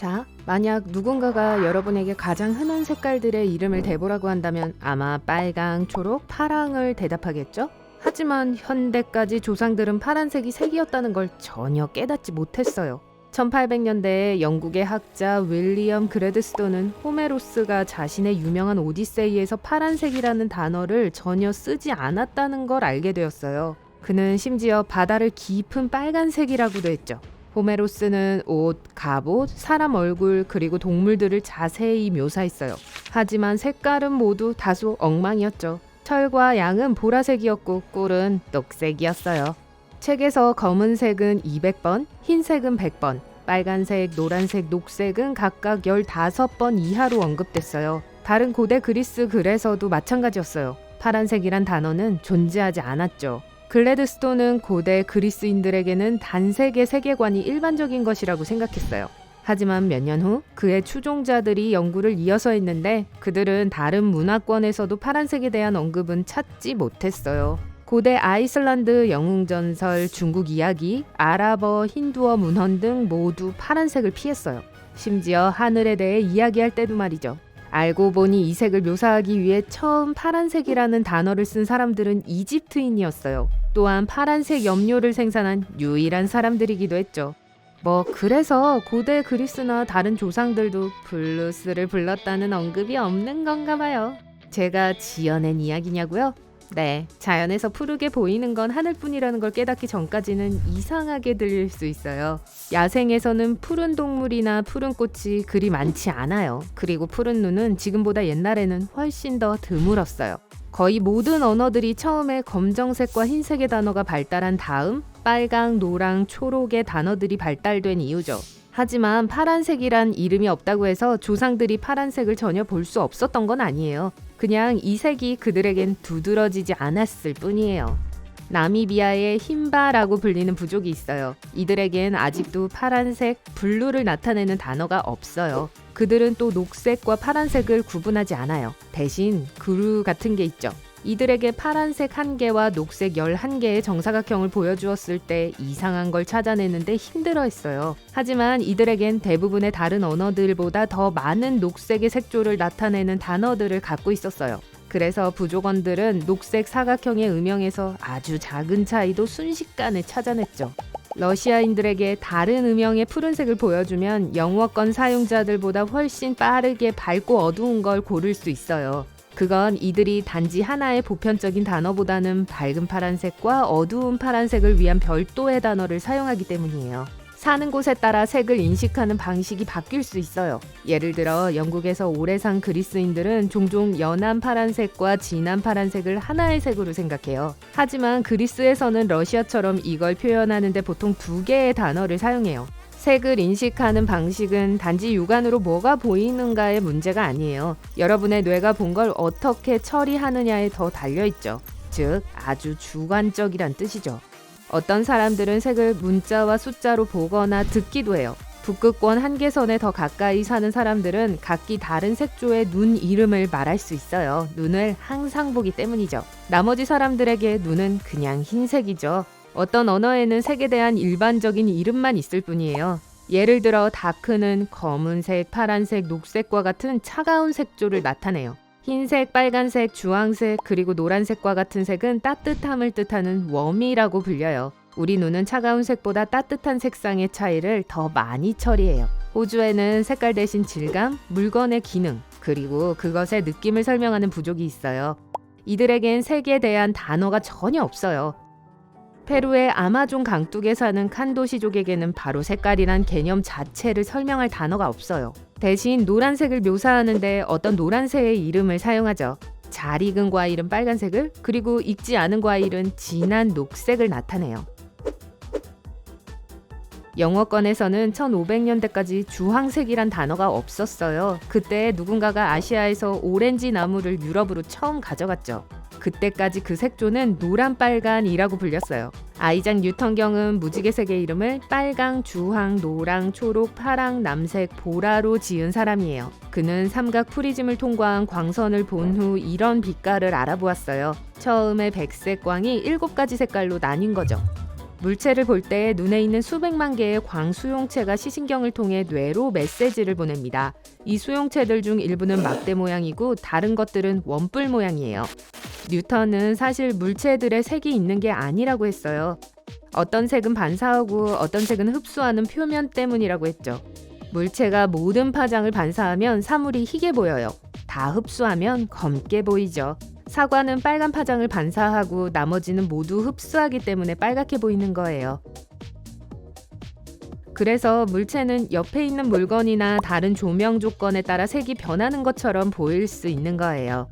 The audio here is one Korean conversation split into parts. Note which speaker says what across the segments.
Speaker 1: 자, 만약 누군가가 여러분에게 가장 흔한 색깔들의 이름을 대보라고 한다면 아마 빨강, 초록, 파랑을 대답하겠죠? 하지만 현대까지 조상들은 파란색이 색이었다는 걸 전혀 깨닫지 못했어요. 1800년대에 영국의 학자 윌리엄 그래드스톤은 호메로스가 자신의 유명한 오디세이에서 파란색이라는 단어를 전혀 쓰지 않았다는 걸 알게 되었어요. 그는 심지어 바다를 깊은 빨간색이라고도 했죠. 호메로스는 옷, 갑옷, 사람 얼굴 그리고 동물들을 자세히 묘사했어요. 하지만 색깔은 모두 다소 엉망이었죠. 철과 양은 보라색이었고 꿀은 녹색이었어요. 책에서 검은색은 200번, 흰색은 100번, 빨간색, 노란색, 녹색은 각각 15번 이하로 언급됐어요. 다른 고대 그리스 글에서도 마찬가지였어요. 파란색이란 단어는 존재하지 않았죠. 글래드스톤은 고대 그리스인들에게는 단색의 세계관이 일반적인 것이라고 생각했어요. 하지만 몇 년 후 그의 추종자들이 연구를 이어서 했는데 그들은 다른 문화권에서도 파란색에 대한 언급은 찾지 못했어요. 고대 아이슬란드 영웅전설, 중국 이야기, 아랍어, 힌두어 문헌 등 모두 파란색을 피했어요. 심지어 하늘에 대해 이야기할 때도 말이죠. 알고 보니 이 색을 묘사하기 위해 처음 파란색이라는 단어를 쓴 사람들은 이집트인이었어요. 또한 파란색 염료를 생산한 유일한 사람들이기도 했죠. 그래서 고대 그리스나 다른 조상들도 블루스를 불렀다는 언급이 없는 건가 봐요. 제가 지어낸 이야기냐고요? 네, 자연에서 푸르게 보이는 건 하늘뿐이라는 걸 깨닫기 전까지는 이상하게 들릴 수 있어요. 야생에서는 푸른 동물이나 푸른 꽃이 그리 많지 않아요. 그리고 푸른 눈은 지금보다 옛날에는 훨씬 더 드물었어요. 거의 모든 언어들이 처음에 검정색과 흰색의 단어가 발달한 다음 빨강, 노랑, 초록의 단어들이 발달된 이유죠. 하지만 파란색이란 이름이 없다고 해서 조상들이 파란색을 전혀 볼 수 없었던 건 아니에요. 그냥 이 색이 그들에겐 두드러지지 않았을 뿐이에요. 나미비아의 힌바라고 불리는 부족이 있어요. 이들에겐 아직도 파란색, 블루를 나타내는 단어가 없어요. 그들은 또 녹색과 파란색을 구분하지 않아요. 대신 그루 같은 게 있죠. 이들에게 파란색 1개와 녹색 11개의 정사각형을 보여주었을 때 이상한 걸 찾아내는데 힘들어했어요. 하지만 이들에겐 대부분의 다른 언어들보다 더 많은 녹색의 색조를 나타내는 단어들을 갖고 있었어요. 그래서 부족원들은 녹색 사각형의 음영에서 아주 작은 차이도 순식간에 찾아냈죠. 러시아인들에게 다른 음영의 푸른색을 보여주면 영어권 사용자들보다 훨씬 빠르게 밝고 어두운 걸 고를 수 있어요. 그건 이들이 단지 하나의 보편적인 단어보다는 밝은 파란색과 어두운 파란색을 위한 별도의 단어를 사용하기 때문이에요. 사는 곳에 따라 색을 인식하는 방식이 바뀔 수 있어요. 예를 들어 영국에서 오래 산 그리스인들은 종종 연한 파란색과 진한 파란색을 하나의 색으로 생각해요. 하지만 그리스에서는 러시아처럼 이걸 표현하는데 보통 2개의 단어를 사용해요. 색을 인식하는 방식은 단지 육안으로 뭐가 보이는가의 문제가 아니에요. 여러분의 뇌가 본 걸 어떻게 처리하느냐에 더 달려있죠. 즉, 아주 주관적이란 뜻이죠. 어떤 사람들은 색을 문자와 숫자로 보거나 듣기도 해요. 북극권 한계선에 더 가까이 사는 사람들은 각기 다른 색조의 눈 이름을 말할 수 있어요. 눈을 항상 보기 때문이죠. 나머지 사람들에게 눈은 그냥 흰색이죠. 어떤 언어에는 색에 대한 일반적인 이름만 있을 뿐이에요. 예를 들어 다크는 검은색, 파란색, 녹색과 같은 차가운 색조를 나타내요. 흰색, 빨간색, 주황색, 그리고 노란색과 같은 색은 따뜻함을 뜻하는 웜이라고 불려요. 우리 눈은 차가운 색보다 따뜻한 색상의 차이를 더 많이 처리해요. 호주에는 색깔 대신 질감, 물건의 기능, 그리고 그것의 느낌을 설명하는 부족이 있어요. 이들에겐 색에 대한 단어가 전혀 없어요. 페루의 아마존 강둑에 사는 칸도시족에게는 바로 색깔이란 개념 자체를 설명할 단어가 없어요. 대신 노란색을 묘사하는데 어떤 노란색의 이름을 사용하죠. 잘 익은 과일은 빨간색을, 그리고 익지 않은 과일은 진한 녹색을 나타내요. 영어권에서는 1500년대까지 주황색이란 단어가 없었어요. 그때 누군가가 아시아에서 오렌지 나무를 유럽으로 처음 가져갔죠. 그때까지 그 색조는 노란 빨간이라고 불렸어요. 아이작 뉴턴경은 무지개색의 이름을 빨강, 주황, 노랑, 초록, 파랑, 남색, 보라로 지은 사람이에요. 그는 삼각 프리즘을 통과한 광선을 본 후 이런 빛깔을 알아보았어요. 처음에 백색 광이 7가지 색깔로 나뉜 거죠. 물체를 볼 때 눈에 있는 수백만 개의 광수용체가 시신경을 통해 뇌로 메시지를 보냅니다. 이 수용체들 중 일부는 막대 모양이고 다른 것들은 원뿔 모양이에요. 뉴턴은 사실 물체들의 색이 있는 게 아니라고 했어요. 어떤 색은 반사하고 어떤 색은 흡수하는 표면 때문이라고 했죠. 물체가 모든 파장을 반사하면 사물이 희게 보여요. 다 흡수하면 검게 보이죠. 사과는 빨간 파장을 반사하고 나머지는 모두 흡수하기 때문에 빨갛게 보이는 거예요. 그래서 물체는 옆에 있는 물건이나 다른 조명 조건에 따라 색이 변하는 것처럼 보일 수 있는 거예요.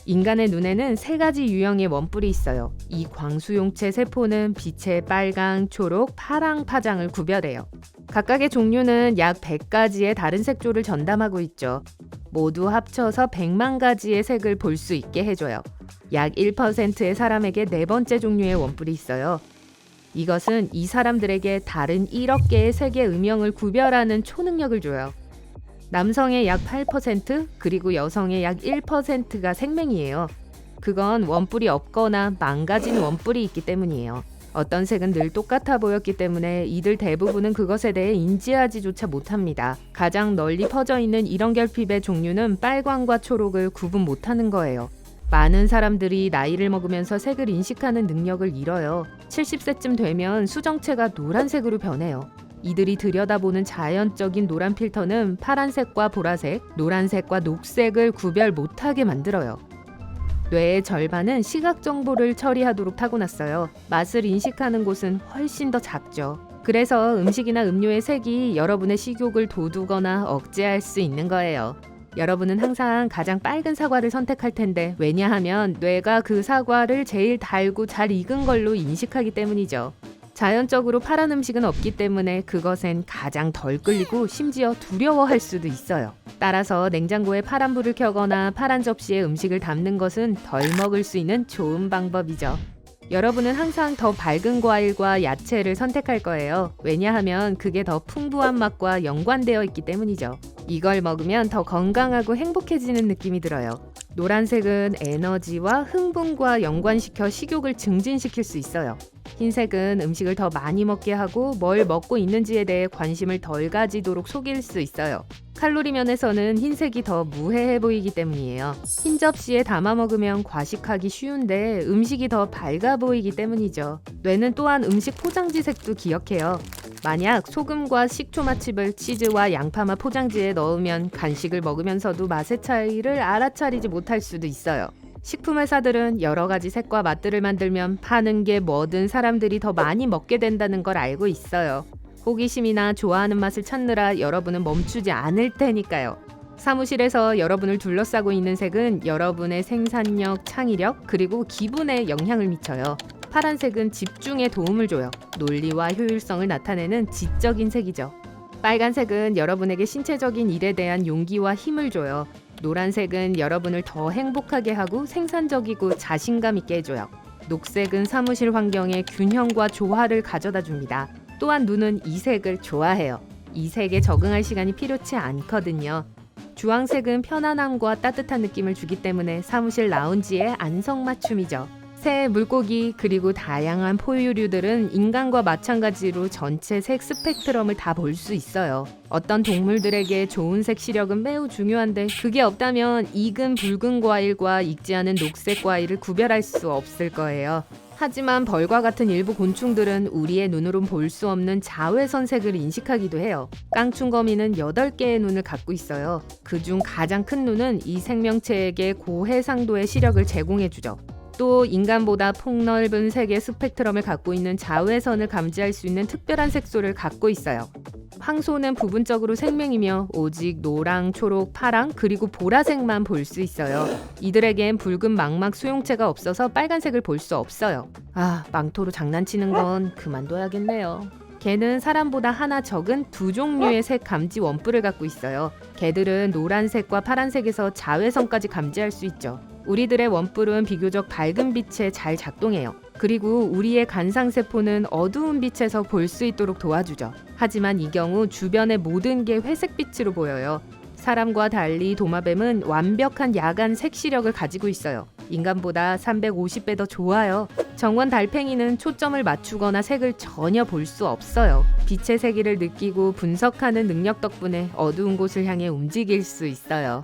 Speaker 1: 인간의 눈에는 3가지 유형의 원뿔이 있어요. 이 광수용체 세포는 빛의 빨강, 초록, 파랑 파장을 구별해요. 각각의 종류는 약 100가지의 다른 색조를 전담하고 있죠. 모두 합쳐서 100만 가지의 색을 볼 수 있게 해줘요. 약 1%의 사람에게 4번째 종류의 원뿔이 있어요. 이것은 이 사람들에게 다른 1억 개의 색의 음영을 구별하는 초능력을 줘요. 남성의 약 8% 그리고 여성의 약 1%가 생맹이에요. 그건 원뿔이 없거나 망가진 원뿔이 있기 때문이에요. 어떤 색은 늘 똑같아 보였기 때문에 이들 대부분은 그것에 대해 인지하지조차 못합니다. 가장 널리 퍼져 있는 이런 결핍의 종류는 빨강과 초록을 구분 못하는 거예요. 많은 사람들이 나이를 먹으면서 색을 인식하는 능력을 잃어요. 70세쯤 되면 수정체가 노란색으로 변해요. 이들이 들여다보는 자연적인 노란 필터는 파란색과 보라색, 노란색과 녹색을 구별 못하게 만들어요. 뇌의 절반은 시각 정보를 처리하도록 타고났어요. 맛을 인식하는 곳은 훨씬 더 작죠. 그래서 음식이나 음료의 색이 여러분의 식욕을 돋우거나 억제할 수 있는 거예요. 여러분은 항상 가장 빨간 사과를 선택할 텐데, 왜냐하면 뇌가 그 사과를 제일 달고 잘 익은 걸로 인식하기 때문이죠. 자연적으로 파란 음식은 없기 때문에 그것엔 가장 덜 끌리고 심지어 두려워할 수도 있어요. 따라서 냉장고에 파란 불을 켜거나 파란 접시에 음식을 담는 것은 덜 먹을 수 있는 좋은 방법이죠. 여러분은 항상 더 밝은 과일과 야채를 선택할 거예요. 왜냐하면 그게 더 풍부한 맛과 연관되어 있기 때문이죠. 이걸 먹으면 더 건강하고 행복해지는 느낌이 들어요. 노란색은 에너지와 흥분과 연관시켜 식욕을 증진시킬 수 있어요. 흰색은 음식을 더 많이 먹게 하고 뭘 먹고 있는지에 대해 관심을 덜 가지도록 속일 수 있어요. 칼로리 면에서는 흰색이 더 무해해 보이기 때문이에요. 흰 접시에 담아 먹으면 과식하기 쉬운데 음식이 더 밝아 보이기 때문이죠. 뇌는 또한 음식 포장지 색도 기억해요. 만약 소금과 식초 맛칩을 치즈와 양파맛 포장지에 넣으면 간식을 먹으면서도 맛의 차이를 알아차리지 못할 수도 있어요. 식품회사들은 여러 가지 색과 맛들을 만들면 파는 게 뭐든 사람들이 더 많이 먹게 된다는 걸 알고 있어요. 호기심이나 좋아하는 맛을 찾느라 여러분은 멈추지 않을 테니까요. 사무실에서 여러분을 둘러싸고 있는 색은 여러분의 생산력, 창의력, 그리고 기분에 영향을 미쳐요. 파란색은 집중에 도움을 줘요. 논리와 효율성을 나타내는 지적인 색이죠. 빨간색은 여러분에게 신체적인 일에 대한 용기와 힘을 줘요. 노란색은 여러분을 더 행복하게 하고 생산적이고 자신감 있게 해줘요. 녹색은 사무실 환경에 균형과 조화를 가져다 줍니다. 또한 눈은 이 색을 좋아해요. 이 색에 적응할 시간이 필요치 않거든요. 주황색은 편안함과 따뜻한 느낌을 주기 때문에 사무실 라운지의 안성맞춤이죠. 새, 물고기, 그리고 다양한 포유류들은 인간과 마찬가지로 전체 색 스펙트럼을 다 볼 수 있어요. 어떤 동물들에게 좋은 색 시력은 매우 중요한데 그게 없다면 익은 붉은 과일과 익지 않은 녹색 과일을 구별할 수 없을 거예요. 하지만 벌과 같은 일부 곤충들은 우리의 눈으론 볼 수 없는 자외선 색을 인식하기도 해요. 깡충거미는 8개의 눈을 갖고 있어요. 그중 가장 큰 눈은 이 생명체에게 고해상도의 시력을 제공해주죠. 또 인간보다 폭넓은 색의 스펙트럼을 갖고 있는 자외선을 감지할 수 있는 특별한 색소를 갖고 있어요. 황소는 부분적으로 생명이며 오직 노랑, 초록, 파랑, 그리고 보라색만 볼 수 있어요. 이들에겐 붉은 망막 수용체가 없어서 빨간색을 볼 수 없어요. 망토로 장난치는 건 그만둬야겠네요. 개는 사람보다 하나 적은 2종류의 색 감지 원뿔을 갖고 있어요. 개들은 노란색과 파란색에서 자외선까지 감지할 수 있죠. 우리들의 원뿔은 비교적 밝은 빛에 잘 작동해요. 그리고 우리의 간상세포는 어두운 빛에서 볼 수 있도록 도와주죠. 하지만 이 경우 주변의 모든 게 회색빛으로 보여요. 사람과 달리 도마뱀은 완벽한 야간 색시력을 가지고 있어요. 인간보다 350배 더 좋아요. 정원 달팽이는 초점을 맞추거나 색을 전혀 볼 수 없어요. 빛의 세기를 느끼고 분석하는 능력 덕분에 어두운 곳을 향해 움직일 수 있어요.